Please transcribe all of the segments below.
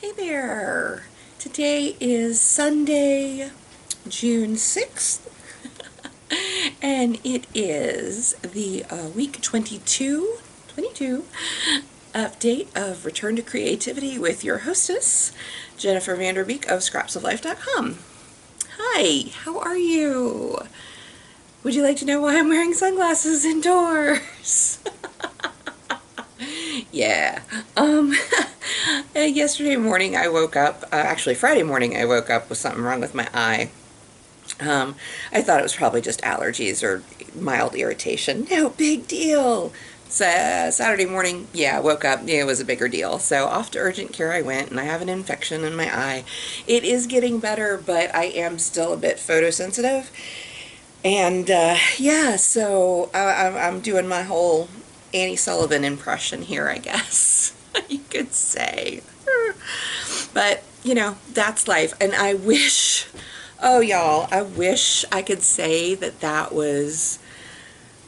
Hey there! Today is Sunday, June 6th, and it is the week 22 update of Return to Creativity with your hostess, Jennifer Vanderbeek of scrapsoflife.com. Hi, how are you? Would you like to know why I'm wearing sunglasses indoors? Yeah. Yesterday morning I woke up, actually Friday morning I woke up with something wrong with my eye. I thought it was probably just allergies or mild irritation. No big deal. So, Saturday morning, yeah, I woke up, yeah, it was a bigger deal. So off to urgent care I went, and I have an infection in my eye. It is getting better, but I am still a bit photosensitive. And yeah, so I'm doing my whole Annie Sullivan impression here, I guess you could say. But, you know, that's life. And I wish, oh, y'all, I wish I could say that that was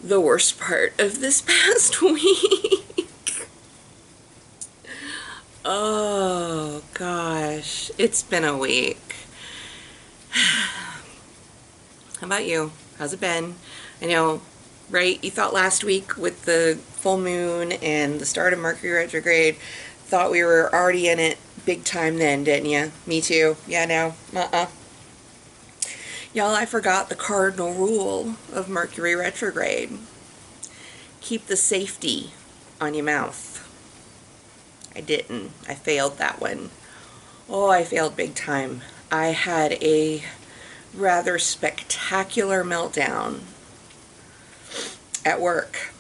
the worst part of this past week. Oh, gosh, it's been a week. How about you? How's it been? I know, right? You thought last week with the full moon and the start of Mercury retrograde, thought we were already in it big time then, didn't you? Me too. Yeah, no. Y'all, I forgot the cardinal rule of Mercury retrograde. Keep the safety on your mouth. I didn't. I failed that one. Oh, I failed big time. I had a rather spectacular meltdown at work.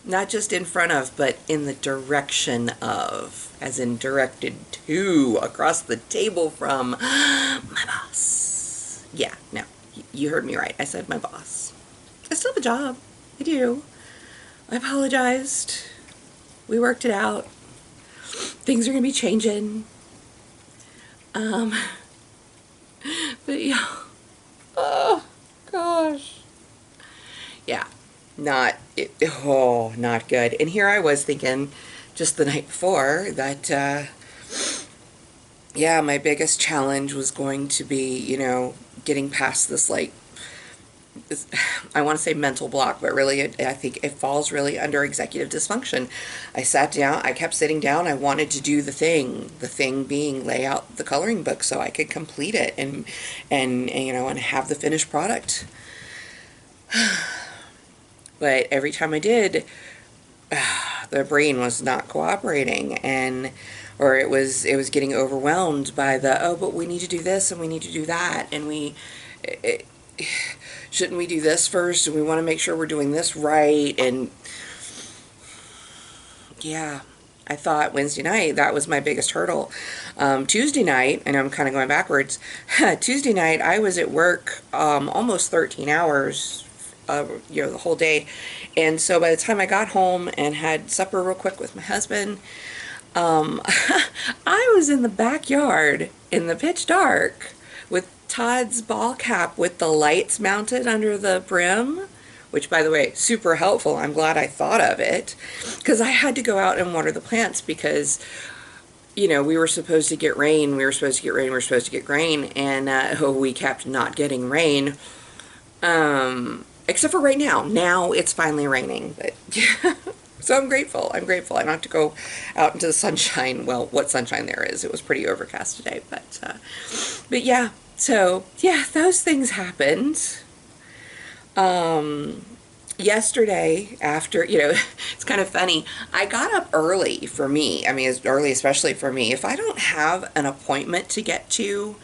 Not just in front of, but in the direction of, as in directed to, across the table from my boss. Yeah, no, you heard me right. I said my boss. I still have a job. I do. I apologized. We worked it out. Things are going to be changing. But yeah. Oh, gosh. Yeah, not not good. And here I was thinking just the night before that yeah, my biggest challenge was going to be, you know, getting past this, like, this, I want to say mental block, but really I think it falls really under executive dysfunction. I sat down, I kept sitting down, I wanted to do the thing being lay out the coloring book so I could complete it and you know, and have the finished product. But every time I did, the brain was not cooperating, and or it was getting overwhelmed by the, oh, but we need to do this and we need to do that, and it, shouldn't we do this first, and we want to make sure we're doing this right. And yeah, I thought Wednesday night that was my biggest hurdle. Tuesday night, and I'm kind of going backwards. Tuesday night I was at work almost 13 hours, you know, the whole day. And so by the time I got home and had supper real quick with my husband, I was in the backyard in the pitch dark with Todd's ball cap with the lights mounted under the brim, which, by the way, super helpful. I'm glad I thought of it, because I had to go out and water the plants because, you know, we were supposed to get rain, and we kept not getting rain. Except for right now. Now it's finally raining, but so I'm grateful. I don't have to go out into the sunshine. Well, what sunshine there is. It was pretty overcast today, but yeah. So yeah, those things happened. Yesterday, after, you know, it's kind of funny. I got up early for me. I mean, as early, especially for me. If I don't have an appointment to get to,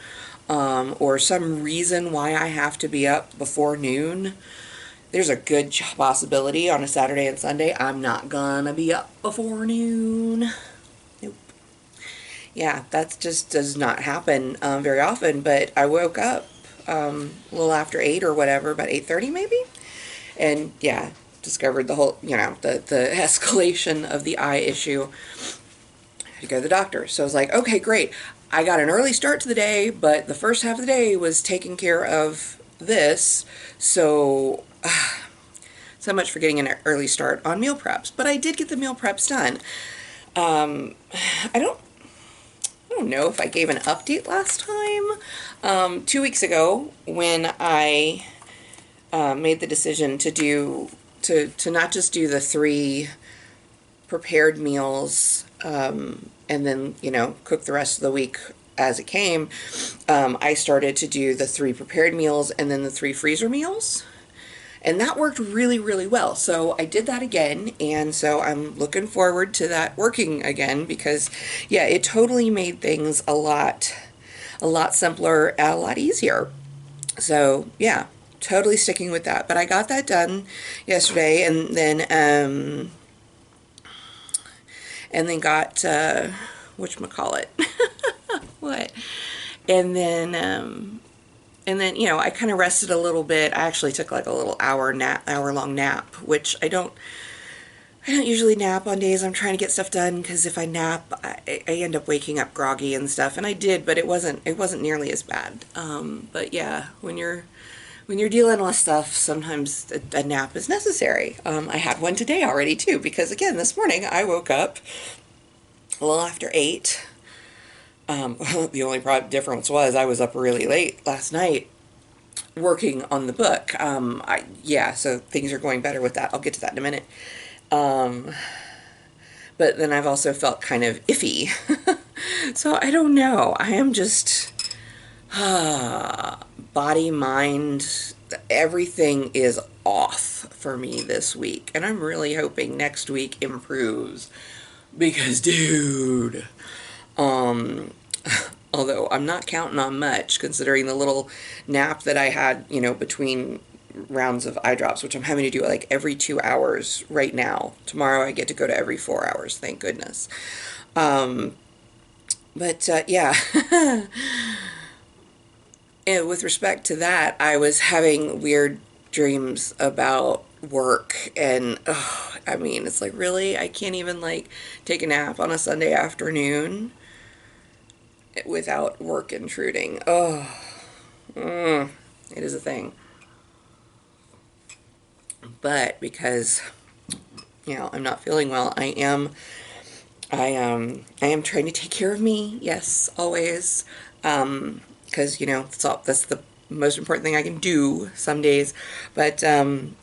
or some reason why I have to be up before noon, there's a good possibility on a Saturday and Sunday I'm not gonna be up before noon. Nope. Yeah, that just does not happen very often, but I woke up a little after 8 or whatever, about 8:30 maybe, and yeah, discovered the whole, you know, the escalation of the eye issue. I had to go to the doctor. So I was like, okay, great. I got an early start to the day, but the first half of the day was taking care of this. So so much for getting an early start on meal preps, but I did get the meal preps done. I don't don't know if I gave an update last time. 2 weeks ago, when I made the decision to not just do the 3 prepared meals, and then, cook the rest of the week as it came, I started to do the 3 prepared meals and then the 3 freezer meals. And that worked really, really well. So I did that again, and so I'm looking forward to that working again because, yeah, it totally made things a lot simpler and a lot easier. So, yeah, totally sticking with that. But I got that done yesterday, and got whatchamacallit. What? And then I kind of rested a little bit. I actually took like a little hour-long nap, which I don't usually nap on days I'm trying to get stuff done, because if I nap, I end up waking up groggy and stuff. And I did, but it wasn't nearly as bad. But yeah, when you're dealing with stuff, sometimes a nap is necessary. I had one today already too, because again, this morning I woke up a little after 8. The only difference was I was up really late last night working on the book. So things are going better with that. I'll get to that in a minute. But then I've also felt kind of iffy. So I don't know. I am just body, mind, everything is off for me this week. And I'm really hoping next week improves because, dude, although I'm not counting on much considering the little nap that I had, between rounds of eye drops, which I'm having to do like every 2 hours right now. Tomorrow I get to go to every 4 hours, thank goodness. Yeah. And with respect to that, I was having weird dreams about work, and it's like, really? I can't even like take a nap on a Sunday afternoon without work intruding. It is a thing. But because I'm not feeling well, I am trying to take care of me. Yes, always. Because that's the most important thing I can do some days. But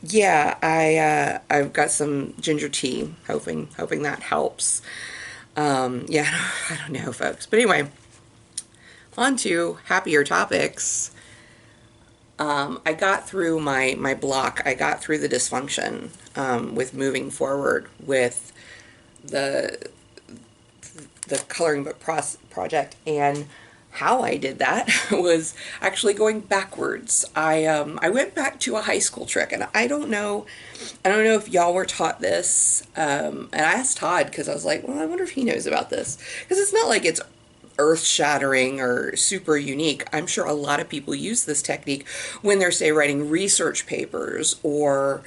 yeah, I've got some ginger tea, hoping that helps. Yeah, I don't know, folks. But anyway, on to happier topics. I got through my block. I got through the dysfunction with moving forward with the coloring book project, and how I did that was actually going backwards. I went back to a high school trick, and I don't know if y'all were taught this. And I asked Todd because I was like, well, I wonder if he knows about this, because it's not like it's earth-shattering or super unique. I'm sure a lot of people use this technique when they're, say, writing research papers or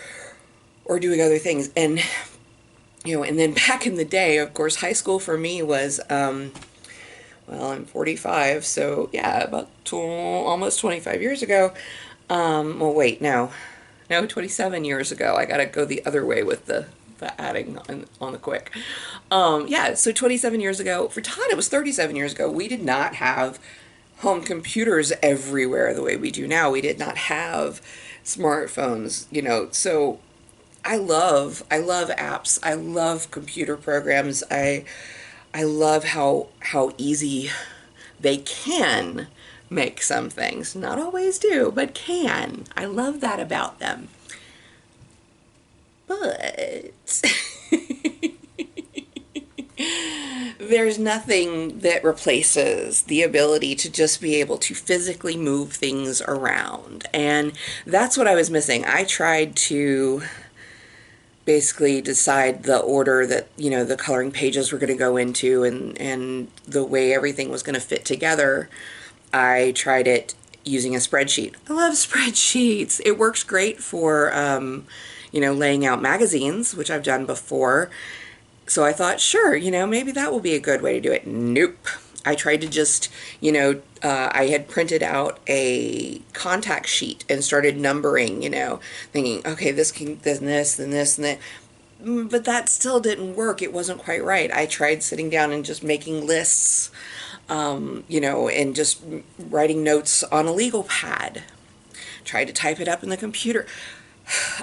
doing other things. And and then back in the day, of course, high school for me was well, I'm 45, so yeah, about almost 25 years ago. Well, wait, no, 27 years ago. I gotta go the other way with the adding on the quick. Yeah, so 27 years ago. For Todd, it was 37 years ago. We did not have home computers everywhere the way we do now. We did not have smartphones, so I love apps. I love computer programs. I love how easy they can make some things. Not always do, but can. I love that about them. But there's nothing that replaces the ability to just be able to physically move things around. And that's what I was missing. I tried to basically decide the order that, the coloring pages were going to go into, and the way everything was going to fit together. I tried it using a spreadsheet. I love spreadsheets. It works great for, laying out magazines, which I've done before. So I thought, sure, maybe that will be a good way to do it. Nope. I tried to just, I had printed out a contact sheet and started numbering, thinking, okay, this, then this, then this, and that. but that still didn't work. It wasn't quite right. I tried sitting down and just making lists, and just writing notes on a legal pad. Tried to type it up in the computer.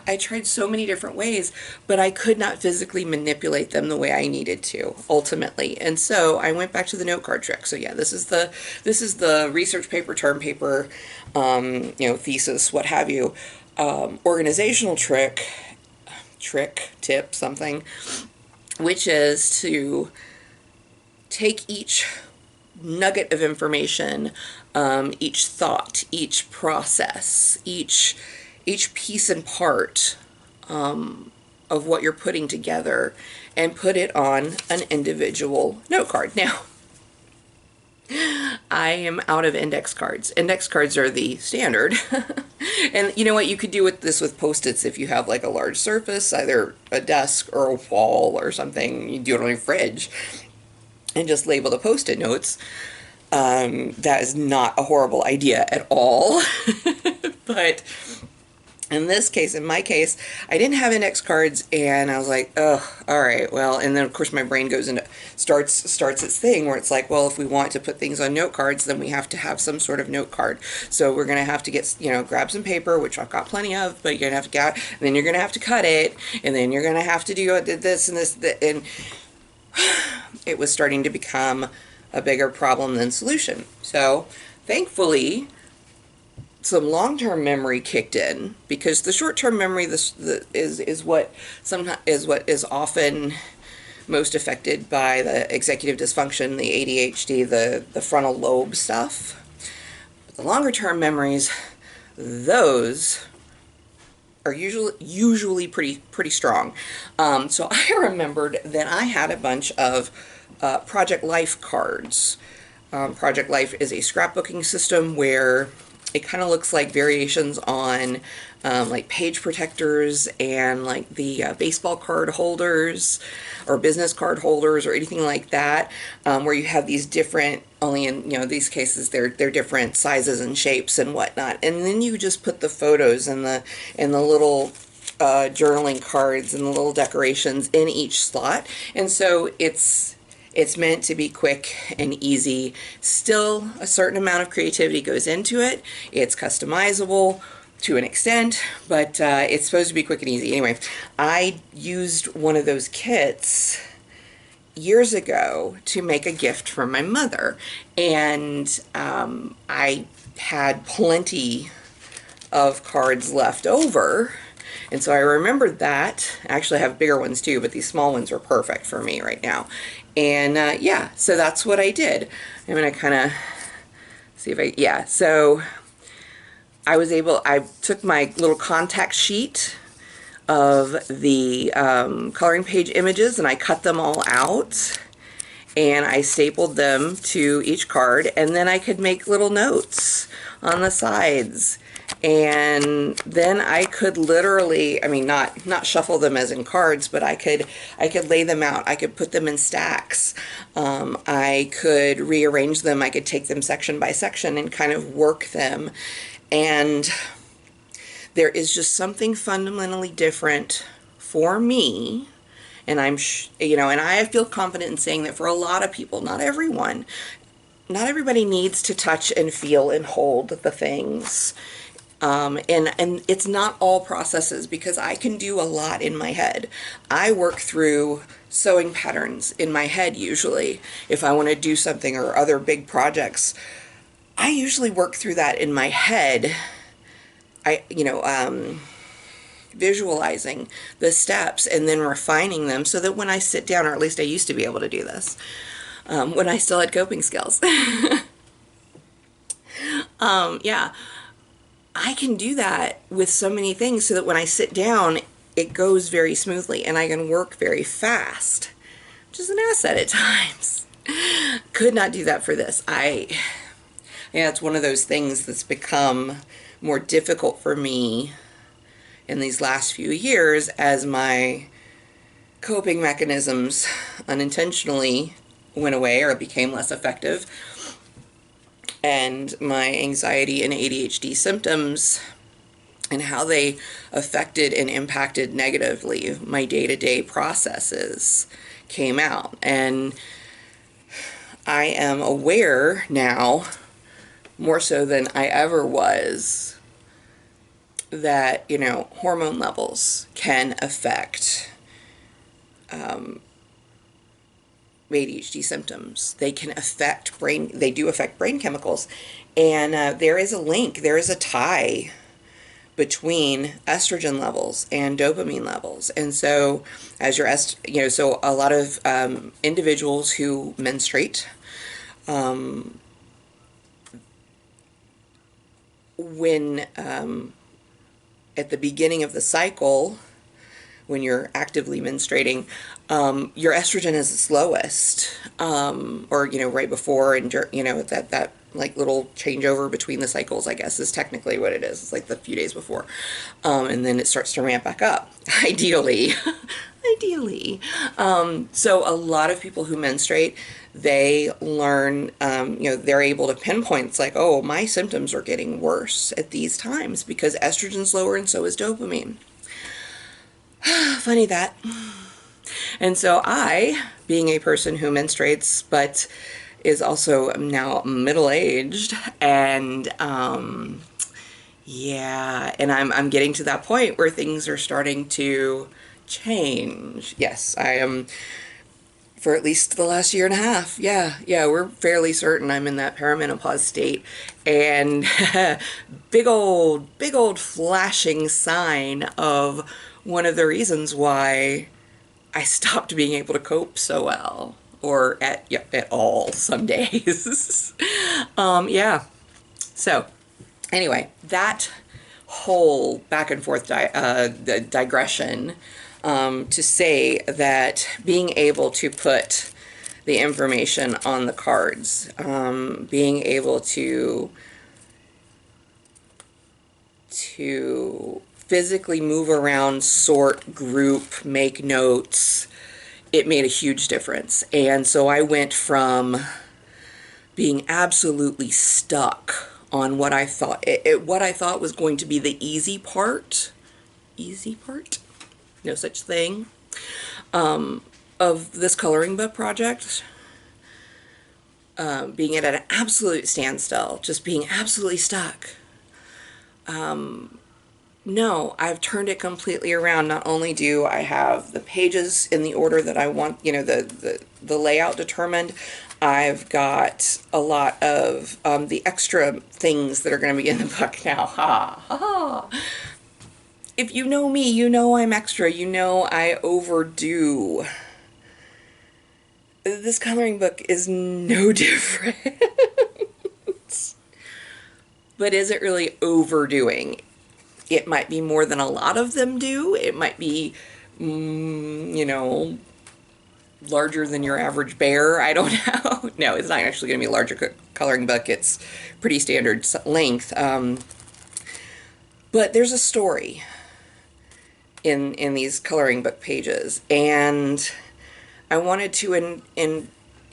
I tried so many different ways, but I could not physically manipulate them the way I needed to ultimately. And so I went back to the note card trick. So yeah, this is the research paper, term paper, thesis, what have you, organizational tip, something, which is to take each nugget of information, each thought, each process, each piece and part of what you're putting together, and put it on an individual note card. Now, I am out of index cards. Index cards are the standard. And you know what? You could do with this with Post-its if you have like a large surface, either a desk or a wall or something. You do it on your fridge and just label the Post-it notes. That is not a horrible idea at all. But in this case, in my case, I didn't have index cards, and I was like, oh, all right, well, and then of course my brain goes into, starts its thing where it's like, well, if we want to put things on note cards, then we have to have some sort of note card. So we're going to have to get, grab some paper, which I've got plenty of, but you're going to have to get, and then you're going to have to cut it, and then you're going to have to do this and this, and it was starting to become a bigger problem than solution. So thankfully, some long-term memory kicked in, because the short-term memory is what is often most affected by the executive dysfunction, the ADHD, the frontal lobe stuff. But the longer-term memories, those are usually pretty strong. So I remembered that I had a bunch of Project Life cards. Project Life is a scrapbooking system where it kind of looks like variations on like page protectors and like the baseball card holders or business card holders or anything like that, where you have these different, only in these cases they're different sizes and shapes and whatnot, and then you just put the photos and the little journaling cards and the little decorations in each slot, and so it's meant to be quick and easy. Still, a certain amount of creativity goes into it. It's customizable to an extent, but it's supposed to be quick and easy. Anyway, I used one of those kits years ago to make a gift for my mother, and I had plenty of cards left over. And so I remembered that. I actually have bigger ones too, but these small ones are perfect for me right now. And yeah, so that's what I did. I'm going to kind of see if so I took my little contact sheet of the coloring page images, and I cut them all out, and I stapled them to each card, and then I could make little notes on the sides. And then I could literally, not shuffle them as in cards, but I could lay them out. I could put them in stacks. I could rearrange them. I could take them section by section and kind of work them. And there is just something fundamentally different for me. And and I feel confident in saying that for a lot of people, not everyone, not everybody needs to touch and feel and hold the things. And it's not all processes, because I can do a lot in my head. I work through sewing patterns in my head usually. If I want to do something or other big projects, I usually work through that in my head. Visualizing the steps and then refining them so that when I sit down, or at least I used to be able to do this, when I still had coping skills. Yeah. I can do that with so many things so that when I sit down, it goes very smoothly and I can work very fast, which is an asset at times. Could not do that for this. It's one of those things that's become more difficult for me in these last few years as my coping mechanisms unintentionally went away or became less effective. And my anxiety and ADHD symptoms and how they affected and impacted negatively my day-to-day processes came out. And I am aware now, more so than I ever was, that, you know, hormone levels can affect ADHD symptoms. They can affect brain, they do affect brain chemicals. And there is a link, there is a tie between estrogen levels and dopamine levels. And so as your you know, so a lot of individuals who menstruate, when at the beginning of the cycle, when you're actively menstruating, your estrogen is its lowest, or, you know, right before, and, you know, that like little changeover between the cycles, I guess, is technically what it is. It's like the few days before. And then it starts to ramp back up, ideally. Ideally. So a lot of people who menstruate, they learn, you know, they're able to pinpoint, it's like, oh, my symptoms are getting worse at these times because estrogen's lower and so is dopamine. Funny that. And so I, being a person who menstruates, but is also now middle-aged, and yeah, and I'm getting to that point where things are starting to change. Yes, I am, for at least the last year and a half. Yeah, we're fairly certain I'm in that perimenopause state. And big old flashing sign of one of the reasons why I stopped being able to cope so well, or at all some days. Yeah. So anyway, that whole back and forth digression, to say that being able to put the information on the cards, being able to physically move around, sort, group, make notes, it made a huge difference. And so I went from being absolutely stuck on what I thought was going to be the easy part, no such thing, of this coloring book project, being at an absolute standstill, just being absolutely stuck. No, I've turned it completely around. Not only do I have the pages in the order that I want, you know, the layout determined, I've got a lot of the extra things that are going to be in the book now. Ha ha. If you know me, you know I'm extra. You know I overdo. This coloring book is no different. But is it really overdoing? It might be more than a lot of them do. It might be, you know, larger than your average bear. I don't know. No, it's not actually going to be a larger coloring book. It's pretty standard length. But there's a story in these coloring book pages. And I wanted to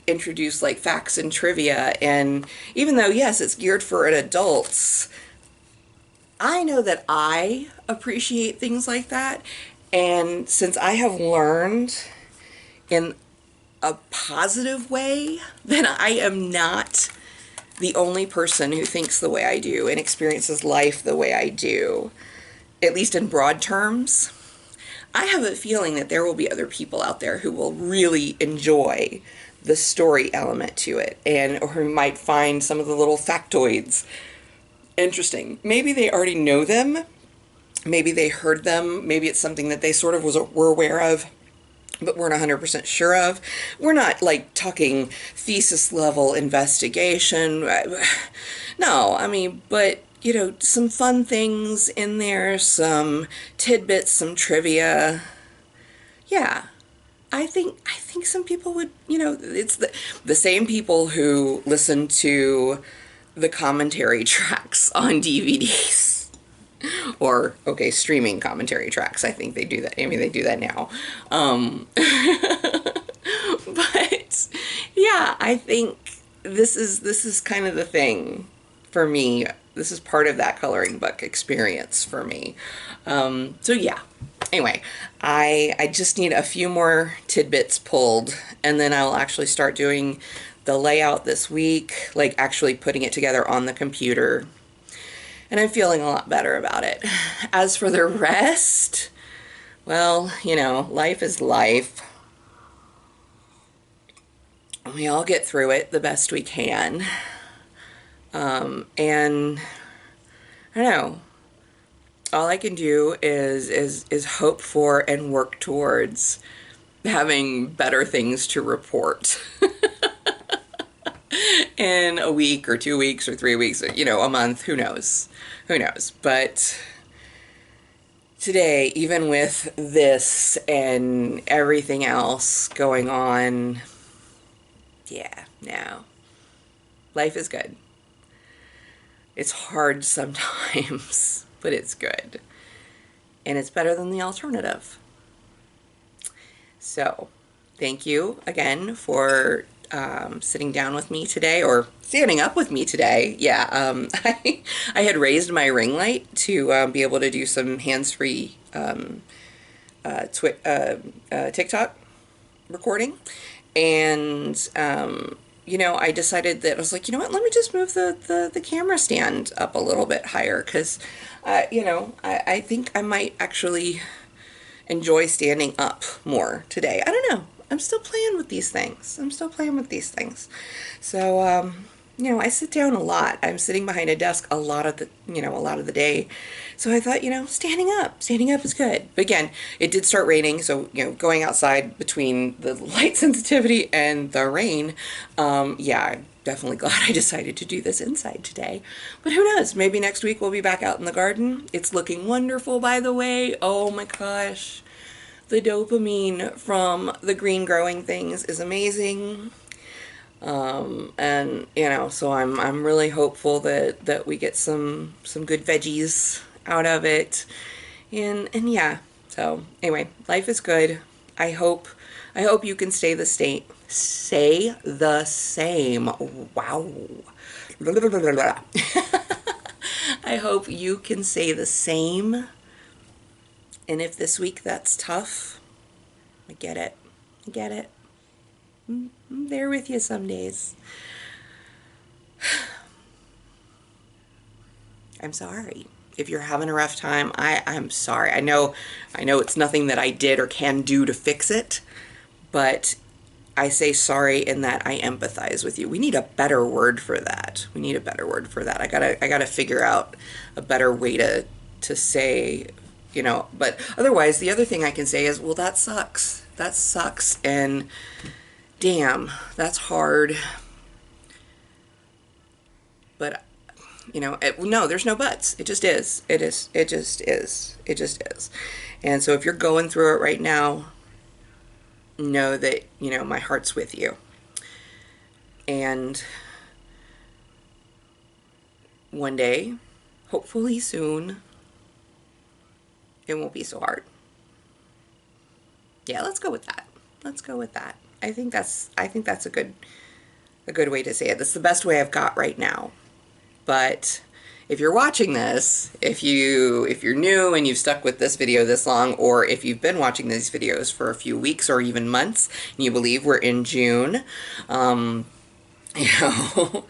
introduce like facts and trivia. And even though, yes, it's geared for adults, I know that I appreciate things like that. And since I have learned in a positive way that I am not the only person who thinks the way I do and experiences life the way I do, at least in broad terms, I have a feeling that there will be other people out there who will really enjoy the story element to it, and or who might find some of the little factoids interesting. Maybe they already know them, maybe they heard them, maybe it's something that they sort of were aware of but weren't 100% sure of. We're not like talking thesis level investigation. No, I mean, but you know, some fun things in there, some tidbits, some trivia. Yeah. I think some people would, you know, it's the same people who listen to the commentary tracks on DVDs. Or, okay, streaming commentary tracks. I think they do that. I mean, they do that now. But, yeah, I think this is kind of the thing for me. This is part of that coloring book experience for me. So yeah. Anyway, I just need a few more tidbits pulled, and then I'll actually start doing the layout this week, like actually putting it together on the computer. And I'm feeling a lot better about it. As for the rest, well, you know, life is life. We all get through it the best we can. And I don't know. All I can do is hope for and work towards having better things to report in a week or 2 weeks or 3 weeks, you know, a month, who knows? Who knows? But today, even with this and everything else going on, yeah, no. Life is good. It's hard sometimes, but it's good. And it's better than the alternative. So, thank you again for sitting down with me today, or standing up with me today. Yeah, I had raised my ring light to be able to do some hands-free TikTok recording. And you know, I decided that I was like, you know what, let me just move the camera stand up a little bit higher, because, you know, I think I might actually enjoy standing up more today. I don't know. I'm still playing with these things. I'm still playing with these things. So, you know, I sit down a lot. I'm sitting behind a desk a lot of the day. So I thought, you know, standing up is good. But again, it did start raining. So, you know, going outside between the light sensitivity and the rain, yeah, I'm definitely glad I decided to do this inside today. But who knows? Maybe next week we'll be back out in the garden. It's looking wonderful, by the way. Oh my gosh. The dopamine from the green growing things is amazing. And you know, so I'm really hopeful that we get some good veggies out of it. And yeah. So anyway, life is good. I hope you can stay the same. Wow. I hope you can say the same. And if this week that's tough, I get it. I get it. I'm there with you some days. I'm sorry. If you're having a rough time, I'm sorry. I know it's nothing that I did or can do to fix it, but I say sorry in that I empathize with you. We need a better word for that. We need a better word for that. I gotta figure out a better way to say, you know, but otherwise the other thing I can say is, well, that sucks. That sucks, and damn, that's hard. But you know, no, there's no buts. It just is. It is. It just is. It just is. And so if you're going through it right now, know that, you know, my heart's with you. And one day, hopefully soon, it won't be so hard. Yeah, let's go with that. Let's go with that. I think that's a good way to say it. That's the best way I've got right now. But if you're watching this, if you're new and you've stuck with this video this long, or if you've been watching these videos for a few weeks or even months, and you believe we're in June, you know,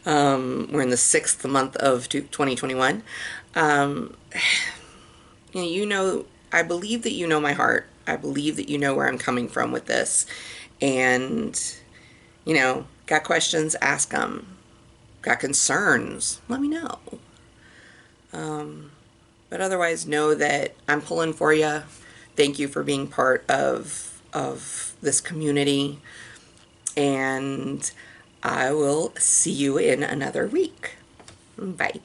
we're in the 6th month of 2021, you know, I believe that you know my heart. I believe that you know where I'm coming from with this. And, you know, got questions, ask them. Got concerns, let me know. But otherwise, know that I'm pulling for you. Thank you for being part of this community. And I will see you in another week. Bye.